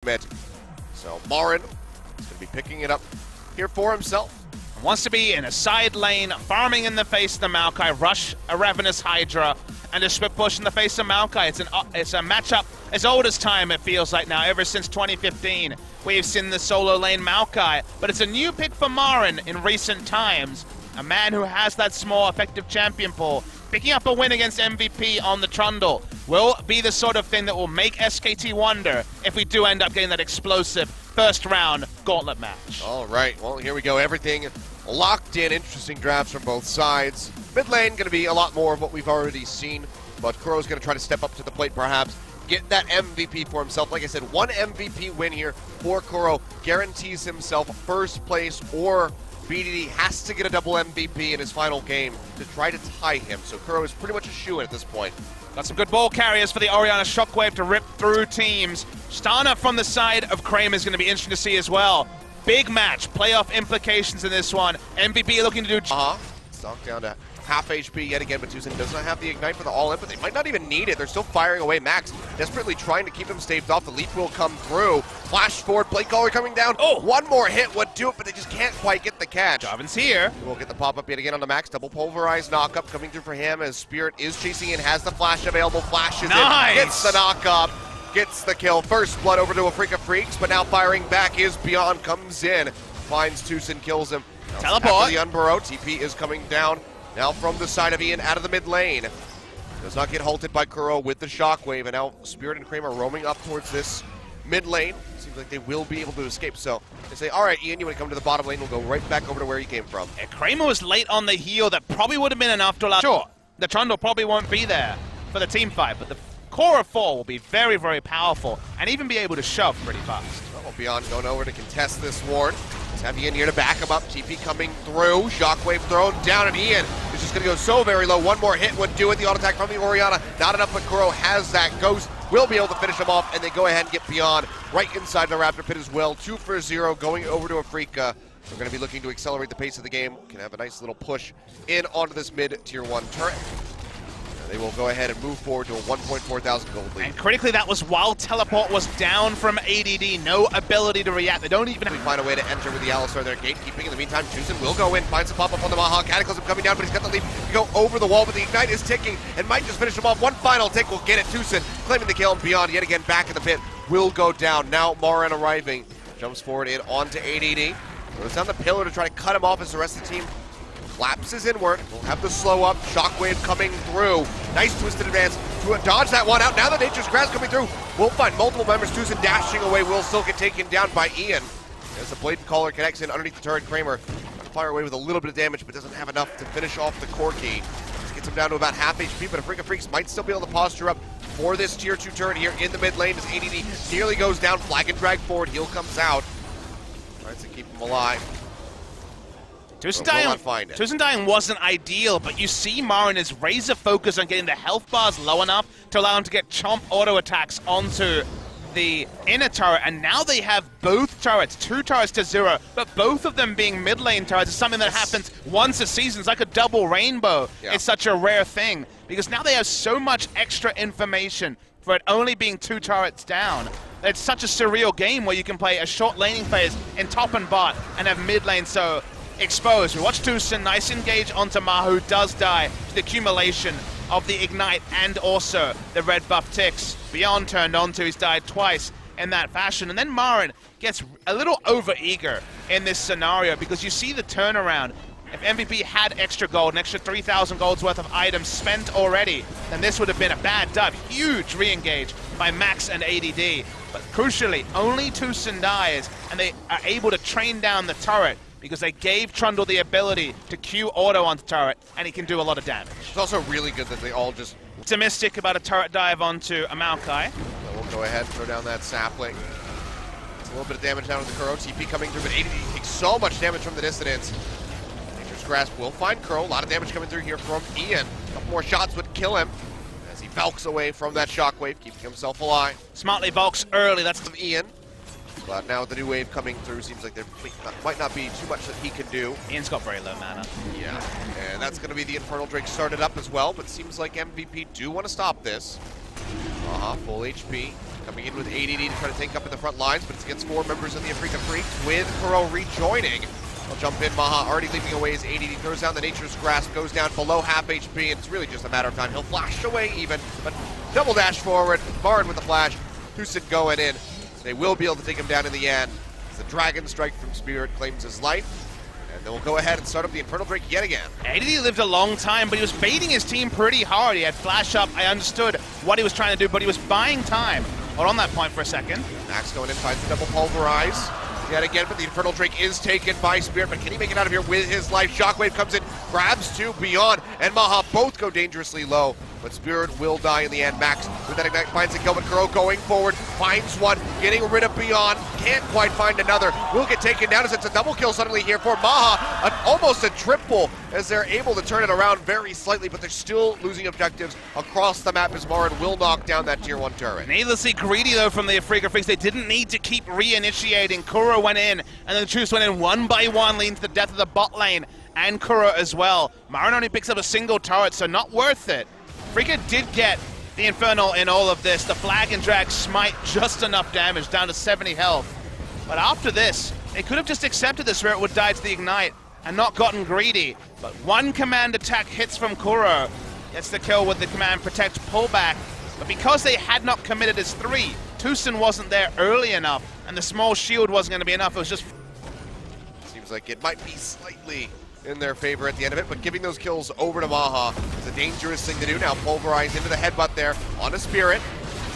So MaRin is going to be picking it up here for himself. Wants to be in a side lane, farming in the face of the Maokai, rush a Ravenous Hydra, and a swift push in the face of Maokai. It's a matchup as old as time, it feels like now. Ever since 2015, we've seen the solo lane Maokai, but it's a new pick for MaRin in recent times. A man who has that small, effective champion pool, picking up a win against MVP on the Trundle will be the sort of thing that will make SKT wonder if we do end up getting that explosive first round gauntlet match. All right, well, here we go. Everything locked in. Interesting drafts from both sides. Mid lane going to be a lot more of what we've already seen, but Kuro's going to try to step up to the plate, perhaps get that MVP for himself. Like I said, one MVP win here for Kuro guarantees himself first place, or BDD has to get a double MVP in his final game to try to tie him. So Kuro is pretty much a shoo-in at this point. Got some good ball carriers for the Orianna Shockwave to rip through teams. Stana from the side of Kramer is going to be interesting to see as well. Big match, playoff implications in this one. MVP looking to do... Knocked down to half HP yet again, but TuSin does not have the Ignite for the all-in, but they might not even need it. They're still firing away. Max desperately trying to keep him staved off. The leap will come through. Flash forward, Blade Caller coming down. Oh! One more hit would do it, but they just can't quite get the catch. Jarvan's here. We'll get the pop-up yet again on the Max. Double pulverized knock-up coming through for him as Spirit is chasing in, has the flash available, flashes in, gets the knock-up, gets the kill. First blood over to Afrika Freaks, but now firing back is Beyond, comes in, finds TuSin, kills him. Teleport. The Unburrow, TP is coming down. Now from the side of Ian, out of the mid lane. Does not get halted by Kuro with the Shockwave, and now Spirit and Kramer roaming up towards this mid lane. Seems like they will be able to escape, so they say, all right, Ian, you want to come to the bottom lane? We'll go right back over to where you came from. Yeah, Kramer was late on the heal. That probably would have been enough to allow... Sure, the Trundle probably won't be there for the team fight, but the core of 4 will be very, very powerful and even be able to shove pretty fast. Well, Beyond going over to contest this ward. Have Ian here to back him up. TP coming through. Shockwave thrown down, and Ian is just going to go so very low. One more hit would do it. The auto attack from the Orianna. Not enough, but Kuro has that. Ghost will be able to finish him off, and they go ahead and get Beyond right inside the Raptor pit as well. 2 for 0 going over to Afrika. We're going to be looking to accelerate the pace of the game. Can have a nice little push in onto this mid tier 1 turret. They will go ahead and move forward to a 1,400 gold lead. And critically, that was while Teleport was down from ADD. No ability to react. They don't even have... We find a way to enter with the Alistar there. Gatekeeping. In the meantime, TuSin will go in, finds a pop-up on the Maha. Cataclysm coming down, but he's got the lead to go over the wall, but the Ignite is ticking and might just finish him off. One final tick will get it. TuSin claiming the kill, and Beyond yet again back in the pit will go down. Now MaRin arriving. Jumps forward in onto ADD. Goes down the pillar to try to cut him off as the rest of the team collapses inward. We'll have the slow up. Shockwave coming through. Nice twisted advance to dodge that one out. Now the Nature's Grass coming through. We'll find multiple members. TuSin dashing away. Will still get taken down by Ian. As the Blade Caller connects in underneath the turret, Kramer fire away with a little bit of damage, but doesn't have enough to finish off the core key. This gets him down to about half HP, but Afrika Freaks might still be able to posture up for this tier 2 turret here in the mid lane as ADD nearly goes down. Flag and drag forward. Heal comes out. Tries to keep him alive. TuSin dying wasn't ideal, but you see MaRin is razor focused on getting the health bars low enough to allow him to get chomp auto attacks onto the inner turret, and now they have both turrets, 2 turrets to 0, but both of them being mid lane turrets is something that happens once a season. It's like a double rainbow. Yeah. It's such a rare thing, because now they have so much extra information for it only being 2 turrets down. It's such a surreal game where you can play a short laning phase in top and bot and have mid lane so exposed. We watch TuSin, nice engage onto Mahu, does die to the accumulation of the Ignite and also the red buff ticks. Beyond turned onto, he's died twice in that fashion. And then MaRin gets a little over-eager in this scenario because you see the turnaround. If MVP had extra gold, an extra 3,000 gold's worth of items spent already, then this would have been a bad dub. Huge re-engage by Max and ADD. But crucially, only TuSin dies, and they are able to train down the turret because they gave Trundle the ability to Q auto onto turret, and he can do a lot of damage. It's also really good that they all just... Optimistic about a turret dive onto a Maokai. So we'll go ahead and throw down that sapling. It's a little bit of damage down to the Kuro. TP coming through, but ADD takes so much damage from the distance. Nature's Grasp will find Kuro. A lot of damage coming through here from Ian. A couple more shots would kill him as he Valks away from that Shockwave, keeping himself alive. Smartly Valks early, that's from Ian. But now with the new wave coming through, seems like there might not be too much that he can do. Ian's got very low mana. Yeah, and that's going to be the Infernal Drake started up as well, but seems like MVP do want to stop this. Full HP. Coming in with ADD to try to take up in the front lines, but it's against 4 members of the Afrika Freaks with Kuro rejoining. They'll jump in, Maha already leaping away as ADD throws down the Nature's Grasp, goes down below half HP, and it's really just a matter of time. He'll flash away even, but double dash forward, MaRin with the flash, TuSin going in. They will be able to take him down in the end. As the Dragon Strike from Spirit claims his life. And then we'll go ahead and start up the Infernal Drake yet again. ADD lived a long time, but he was baiting his team pretty hard. He had flash up. I understood what he was trying to do, but he was buying time. Hold on that point for a second. Max going in, finds the double pulverize. Yet again, but the Infernal Drake is taken by Spirit, but can he make it out of here with his life? Shockwave comes in, grabs 2, Beyond, and Maha both go dangerously low, but Spirit will die in the end. Max with that Ignite finds a kill, but Kuro going forward, finds one, getting rid of Beyond, can't quite find another, will get taken down as it's a double kill suddenly here for Maha, almost a triple as they're able to turn it around very slightly, but they're still losing objectives across the map as MaRin will knock down that tier 1 turret. Needlessly greedy though from the Afrika Freaks. They didn't need to keep reinitiating. Kuro went in, and then the Truce went in one by one, leading to the death of the bot lane, and Kuro as well. MaRin only picks up a single turret, so not worth it. Afrika did get the Infernal in all of this. The Flag and Drag smite just enough damage, down to 70 health. But after this, they could have just accepted the Spirit would die to the Ignite and not gotten greedy. But one command attack hits from Kuro. Gets the kill with the command protect pullback. But because they had not committed his 3, TuSin wasn't there early enough, and the small shield wasn't going to be enough. It was just... Seems like it might be slightly in their favor at the end of it, but giving those kills over to Maha is a dangerous thing to do. Now pulverize into the headbutt there on a Spirit.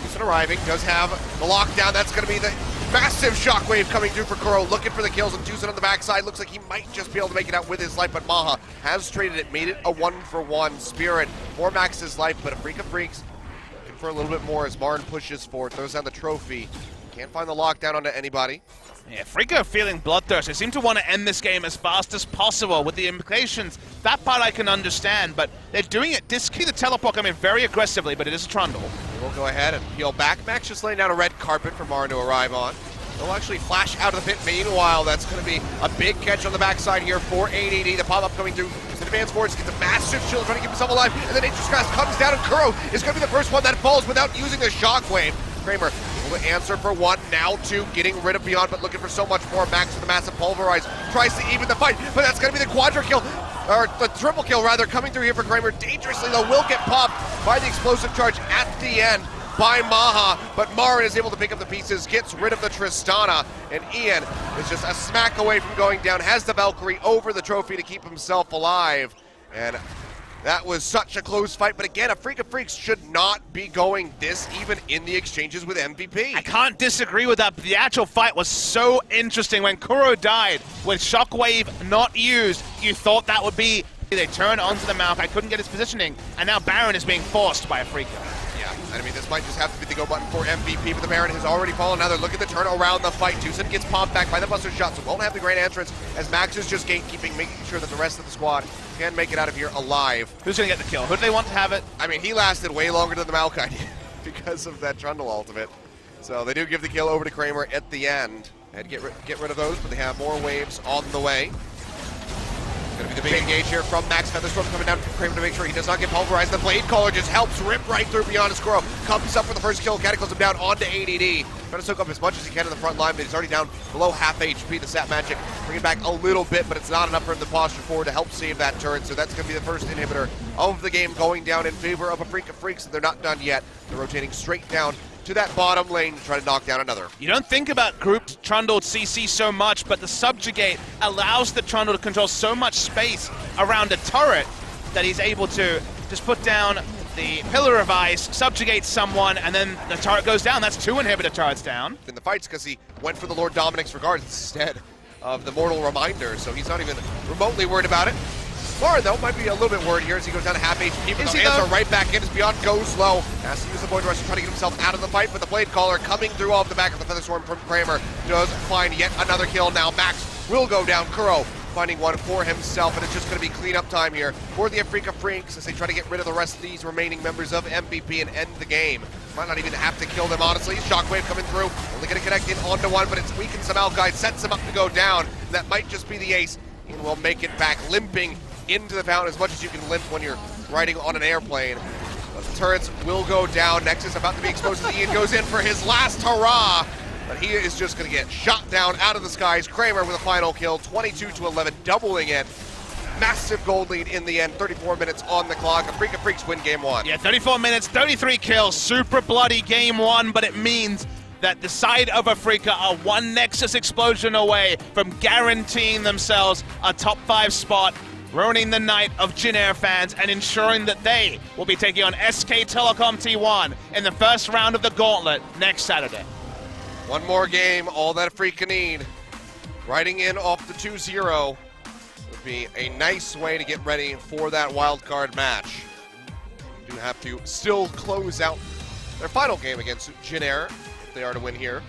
TuSin arriving, does have the lockdown. That's going to be the massive shockwave coming through for Kuro, looking for the kills, and TuSin on the backside. Looks like he might just be able to make it out with his life, but Maha has traded it, made it a 1-for-1. Spirit for Max's life, but Afrika Freaks looking for a little bit more as MaRin pushes forward, throws down the trophy. Can't find the lockdown onto anybody. Yeah, Afrika feeling bloodthirst. They seem to want to end this game as fast as possible with the implications. That part I can understand, but they're doing it. Disky the teleport coming very aggressively, but it is a Trundle. We'll go ahead and peel back. Max just laying down a red carpet for MaRin to arrive on. They'll actually flash out of the pit. Meanwhile, that's going to be a big catch on the backside here for ADD. The pop-up coming through. Just advance forward, gets a massive shield trying to keep himself alive, and then Nature's Grasp comes down, and Kuro is going to be the first one that falls without using the shockwave. Kramer will answer for 1, now 2, getting rid of Beyond, but looking for so much more. Max with the massive pulverize, tries to even the fight, but that's going to be the quadra kill, or the triple kill rather, coming through here for Kramer. Dangerously though, will get popped by the explosive charge at the end by Maha, but MaRin is able to pick up the pieces, gets rid of the Tristana, and Ian is just a smack away from going down, has the Valkyrie over the trophy to keep himself alive, and that was such a close fight, but again, Afrika Freaks should not be going this even in the exchanges with MVP. I can't disagree with that, but the actual fight was so interesting. When Kuro died with Shockwave not used, you thought that would be... They turn onto the map, I couldn't get his positioning, and now Baron is being forced by Afrika. Yeah, I mean, this might just have to be the go button for MVP, but the Baron has already fallen. Now they're looking to turn around the fight. TuSin gets popped back by the Buster Shot, so won't have the great entrance as Max is just gatekeeping, making sure that the rest of the squad can make it out of here alive. Who's going to get the kill? Who do they want to have it? I mean, he lasted way longer than the Maokai did because of that Trundle ultimate. So they do give the kill over to Kramer at the end. And get rid of those, but they have more waves on the way. Gonna be the big engage here from Max. Featherstorm coming down from Kramer to make sure he does not get pulverized. The Blade Caller just helps rip right through Beyond his Kuro. Comes up for the first kill, Cataclysm down onto ADD. Trying to soak up as much as he can in the front line, but he's already down below half HP. The Sap Magic bringing back a little bit, but it's not enough for him to posture forward to help save that turret. So that's gonna be the first inhibitor of the game going down in favor of Afrika Freaks, and they're not done yet. They're rotating straight down to that bottom lane to try to knock down another. You don't think about grouped Trundle CC so much, but the Subjugate allows the Trundle to control so much space around a turret that he's able to just put down the Pillar of Ice, subjugate someone, and then the turret goes down. That's 2 inhibitor turrets down. In the fights, because he went for the Lord Dominic's Regards instead of the Mortal Reminder, so he's not even remotely worried about it. MaRin, though, might be a little bit worried here as he goes down to half HP, but the answer right back in as Beyond goes low. Has to use the Void Rush to try to get himself out of the fight, but the Blade Caller coming through off the back of the Featherstorm from Kramer does find yet another kill. Now Max will go down. Kuro finding one for himself, and it's just going to be cleanup time here for the Afrika Freaks as they try to get rid of the rest of these remaining members of MVP and end the game. Might not even have to kill them, honestly. Shockwave coming through, only going to connect in onto one, but it's weakened some Alkai, sets him up to go down. That might just be the ace, and will make it back limping into the fountain as much as you can limp when you're riding on an airplane. The turrets will go down. Nexus about to be exposed as Ian goes in for his last hurrah. But he is just going to get shot down out of the skies. Kramer with a final kill, 22-11, doubling it. Massive gold lead in the end, 34 minutes on the clock. Afrika Freaks win game one. Yeah, 34 minutes, 33 kills, super bloody game one, but it means that the side of Afrika are one Nexus explosion away from guaranteeing themselves a top 5 spot, ruining the night of Jin Air fans and ensuring that they will be taking on SK Telecom T1 in the first round of the gauntlet next Saturday. One more game, all that Afrika need. Riding in off the 2-0 would be a nice way to get ready for that wildcard match. Do have to still close out their final game against Jin Air if they are to win here.